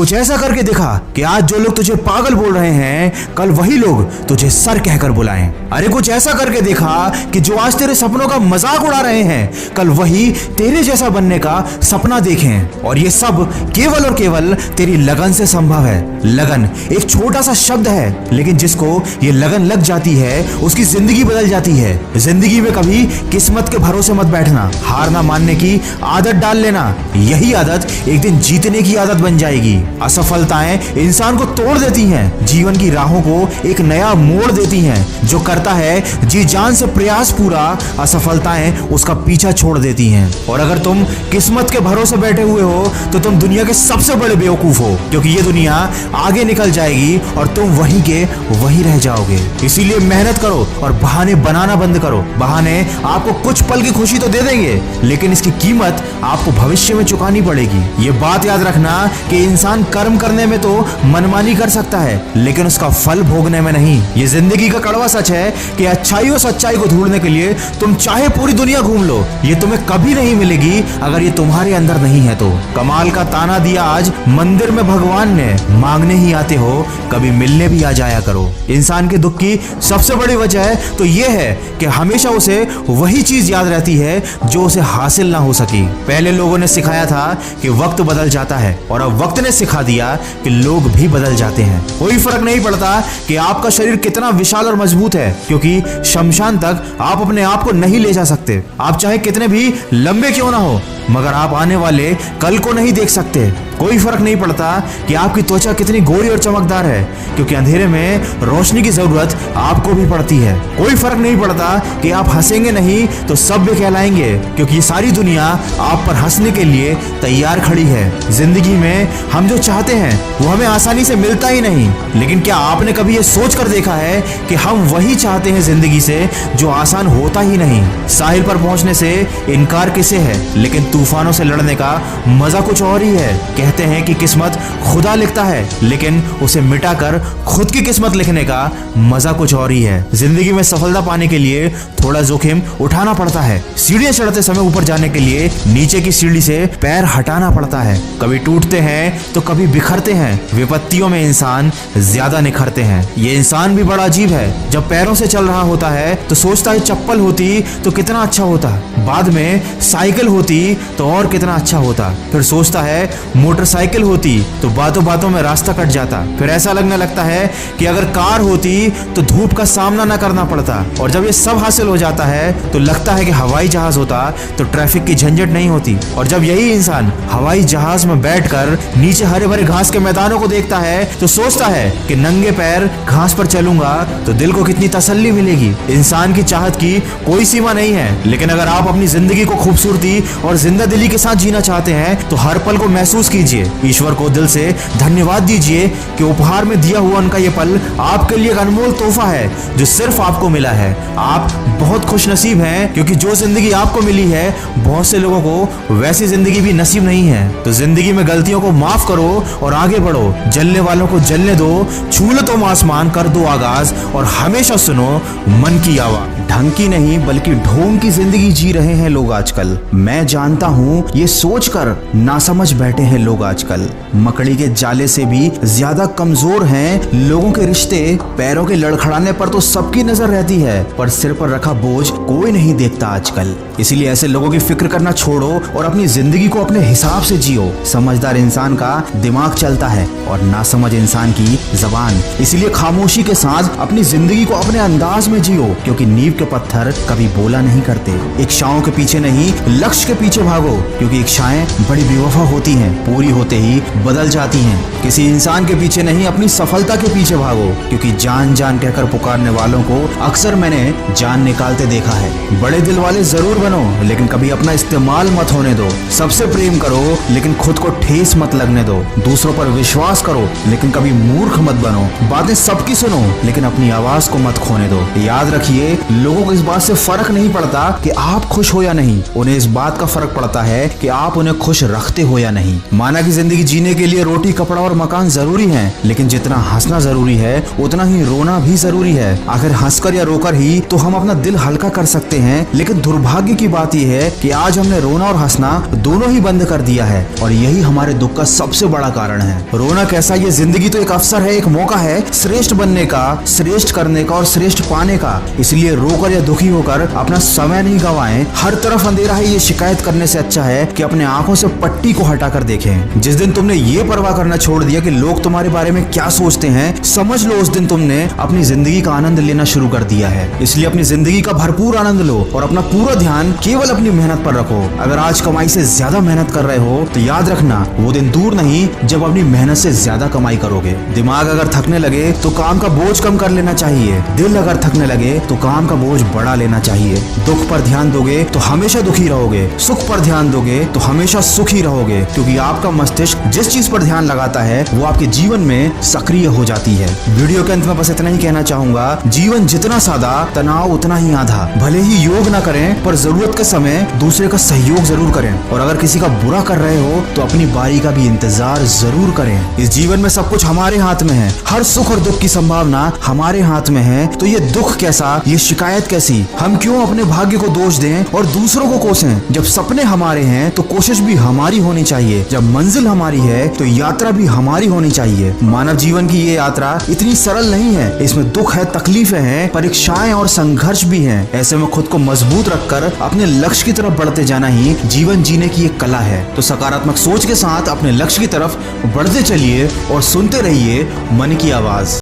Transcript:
कुछ ऐसा करके दिखा कि आज जो लोग तुझे पागल बोल रहे हैं कल वही लोग तुझे सर कहकर बुलाएं। अरे कुछ ऐसा करके दिखा कि जो आज तेरे सपनों का मजाक उड़ा रहे हैं कल वही तेरे जैसा बनने का सपना देखें। और ये सब केवल और केवल तेरी लगन से संभव है। लगन एक छोटा सा शब्द है, लेकिन जिसको ये लगन लग जाती है उसकी जिंदगी बदल जाती है। जिंदगी में कभी किस्मत के भरोसे मत बैठना, हार ना मानने की आदत डाल लेना। यही आदत एक दिन जीतने की आदत बन जाएगी। असफलताएं इंसान को तोड़ देती हैं, जीवन की राहों को एक नया मोड़ देती हैं। जो करता है जी जान से प्रयास पूरा, असफलताएं उसका पीछा छोड़ देती हैं। और अगर तुम किस्मत के भरोसे बैठे हुए हो तो तुम दुनिया के सबसे बड़े बेवकूफ हो, क्योंकि ये दुनिया आगे निकल जाएगी और तुम वहीं के वहीं रह जाओगे। इसीलिए मेहनत करो और बहाने बनाना बंद करो। बहाने आपको कुछ पल की खुशी तो दे देंगे, लेकिन इसकी कीमत आपको भविष्य में चुकानी पड़ेगी। ये बात याद रखना कि इंसान कर्म करने में तो मनमानी कर सकता है, लेकिन उसका फल भोगने में नहीं। ये जिंदगी का कड़वा सच है कि अच्छाई और सच्चाई को ढूंढने के लिए तुम चाहे पूरी दुनिया घूम लो, ये तुम्हें कभी नहीं मिलेगी अगर ये तुम्हारे अंदर नहीं है तो। कमाल का ताना दिया आज मंदिर में भगवान ने, मांगने ही आते हो कभी मिलने भी आ जाया करो। इंसान के दुख की सबसे बड़ी वजह तो ये है कि हमेशा उसे वही चीज याद रहती है जो उसे हासिल ना हो सकी। पहले लोगों ने सिखाया था कि वक्त बदल जाता है, और अब वक्त ने सिखा दिया कि लोग भी बदल जाते हैं। कोई फर्क नहीं पड़ता कि आपका शरीर कितना विशाल और मजबूत है, क्योंकि शमशान तक आप अपने आप को नहीं ले जा सकते। आप चाहे कितने भी लंबे क्यों ना हो, मगर आप आने वाले कल को नहीं देख सकते। कोई फर्क नहीं पड़ता कि आपकी त्वचा कितनी गोरी और चमकदार है, क्योंकि अंधेरे में रोशनी की जरूरत आपको भी पड़ती है। कोई फर्क नहीं पड़ता कि आप हंसेंगे नहीं तो सभ्य कहलाएंगे, क्योंकि ये सारी दुनिया आप पर हंसने के लिए तैयार खड़ी है। जिंदगी में हम जो चाहते हैं वो हमें आसानी से मिलता ही नहीं, लेकिन क्या आपने कभी ये सोच कर देखा है कि हम वही चाहते हैं जिंदगी से जो आसान होता ही नहीं। साहिल पर पहुंचने से इनकार किसे है, लेकिन तूफानों से लड़ने का मजा कुछ और ही है। कहते हैं कि किस्मत खुदा लिखता है, लेकिन उसे मिटाकर खुद की किस्मत लिखने का मजा कुछ और ही है। जिंदगी में सफलता पाने के लिए थोड़ा जोखिम उठाना पड़ता है। सीढ़ियां चढ़ते समय ऊपर जाने के लिए नीचे की सीढ़ी से पैर हटाना पड़ता है। कभी टूटते हैं तो कभी बिखरते हैं। विपत्तियों में इंसान ज्यादा निखरते हैं। ये इंसान भी बड़ा अजीब है। जब पैरों से चल रहा होता है तो सोचता है चप्पल होती तो कितना अच्छा होता, बाद में साइकिल होती तो और कितना अच्छा होता, फिर सोचता है मोटरसाइकिल होती तो बातों बातों में रास्ता कट जाता, फिर ऐसा लगने लगता है कि अगर कार होती तो धूप का सामना न करना पड़ता, और जब ये सब हासिल हो जाता है तो लगता है कि हवाई जहाज होता तो ट्रैफिक की झंझट नहीं होती। और जब यही इंसान हवाई जहाज में बैठकर नीचे हरे भरे घास के मैदानों को देखता है तो सोचता है कि नंगे पैर घास पर चलूंगा तो दिल को कितनी तसल्ली मिलेगी। इंसान की चाहत की कोई सीमा नहीं है, लेकिन अगर आप अपनी जिंदगी को खूबसूरती और जिंदा दिली के साथ जीना चाहते हैं तो हर पल को महसूस कीजिए। ईश्वर को दिल से धन्यवाद दीजिए कि उपहार में दिया हुआ उनका ये पल आपके लिए एक अनमोल तोहफा है जो सिर्फ आपको मिला है। आप बहुत खुशनसीब हैं, क्योंकि जो जिंदगी आपको मिली है बहुत से लोगों को वैसी जिंदगी भी नसीब नहीं है। तो जिंदगी में गलतियों को माफ करो और आगे बढ़ो। जलने वालों को जलने दो, छू लो तुम आसमान, कर दो आगाज और हमेशा सुनो मन की आवाज। ढंग की नहीं बल्कि ढोंग की जिंदगी जी रहे हैं लोग आजकल। मैं जानता हूँ ये सोचकर नासमझ बैठे हैं लोग आजकल। मकड़ी के जाले से भी ज्यादा कमजोर हैं लोगों के रिश्ते। पैरों के लड़खड़ाने पर तो सबकी नजर रहती है, पर सिर पर रखा बोझ कोई नहीं देखता आजकल। इसीलिए ऐसे लोगों की फिक्र करना छोड़ो और अपनी जिंदगी को अपने हिसाब से जियो। समझदार इंसान का दिमाग चलता है और नासमझ इंसान की जबान। इसीलिए खामोशी के साथ अपनी जिंदगी को अपने अंदाज में जियो, क्योंकि नींव के पत्थर कभी बोला नहीं करते। इच्छाओं के पीछे नहीं लक्ष्य के पीछे भागो, क्योंकि इच्छाएं बड़ी बेवफा होती हैं, पूरी होते ही बदल जाती हैं। किसी इंसान के पीछे नहीं अपनी सफलता के पीछे भागो, क्योंकि जान जान कहकर पुकारने वालों को अक्सर मैंने जान निकालते देखा है। बड़े दिल वाले जरूर बनो, लेकिन कभी अपना इस्तेमाल मत होने दो। सबसे प्रेम करो लेकिन खुद को ठेस मत लगने दो। दूसरों पर विश्वास करो लेकिन कभी मूर्ख मत बनो। बातें सबकी सुनो लेकिन अपनी आवाज को मत खोने दो। याद रखिए लोगों को इस बात से फर्क नहीं पड़ता कि आप खुश हो या नहीं, उन्हें इस बात का फर्क पड़ता है कि आप उन्हें खुश रखते हो या नहीं। माना कि जिंदगी जीने के लिए रोटी, कपड़ा और मकान जरूरी है, लेकिन जितना हंसना जरूरी है उतना ही रोना भी जरूरी है। आखिर हंसकर या रोकर ही तो हम अपना दिल हल्का कर सकते हैं, लेकिन दुर्भाग्य की बात यह है कि आज हमने रोना और हंसना दोनों ही बंद कर दिया है, और यही हमारे दुख का सबसे बड़ा कारण है। रोना कैसा, ये जिंदगी तो एक अवसर है, एक मौका है श्रेष्ठ बनने का, श्रेष्ठ करने का और श्रेष्ठ पाने का। इसलिए रोकर या दुखी होकर अपना समय नहीं गवाएं। हर तरफ अंधेरा है, ये शिकायत करने से अच्छा है कि अपने आंखों से पट्टी को हटाकर देखें। जिस दिन तुमने ये परवाह करना छोड़ दिया कि लोग तुम्हारे बारे में क्या सोचते हैं, समझ लो उस दिन तुमने अपनी जिंदगी का आनंद लेना शुरू कर दिया है। इसलिए अपनी जिंदगी का भरपूर आनंद लो और अपना पूरा ध्यान केवल अपनी मेहनत पर रखो। अगर आज कमाई से ज्यादा मेहनत कर रहे हो तो याद रखना वो दिन दूर नहीं जब अपनी मेहनत से ज्यादा कमाई करोगे। दिमाग अगर थकने लगे तो काम का बोझ कम कर लेना चाहिए। दिल अगर थकने लगे तो काम का बोझ बढ़ा लेना चाहिए। दुख पर ध्यान दोगे तो हमेशा दुखी रहोगे, सुख पर ध्यान दोगे तो हमेशा सुखी रहोगे, क्योंकि आपका मस्तिष्क जिस चीज पर ध्यान लगाता है वो आपके जीवन में सक्रिय हो जाती है। वीडियो के अंत में बस इतना ही कहना चाहूंगा, जीवन जितना सादा, तनाव उतना ही आधा। भले ही योग ना करें, पर जरूरत के समय दूसरे का सहयोग जरूर करें, और अगर किसी का बुरा कर रहे हो तो अपनी बारी का भी इंतजार जरूर करें। इस जीवन में सब कुछ हमारे हाथ में है, हर सुख और दुख की संभावना हमारे हाथ में है, तो ये दुख कैसा, ये शिकायत कैसी? हम क्यों अपने भाग्य को दोष दें और दूसरों को कोसें? जब सपने हमारे हैं तो कोशिश भी हमारी होनी चाहिए, जब मंजिल हमारी है तो यात्रा भी हमारी होनी चाहिए। मानव जीवन की ये यात्रा इतनी सरल नहीं है, इसमें दुख है, तकलीफें हैं, परीक्षाएं और संघर्ष भी हैं। ऐसे में खुद को मजबूत रखकर अपने लक्ष्य की तरफ बढ़ते जाना ही जीवन जीने की एक कला है। तो सकारात्मक सोच के साथ अपने लक्ष्य की तरफ बढ़ते चलिए और सुनते रहिए मन की आवाज।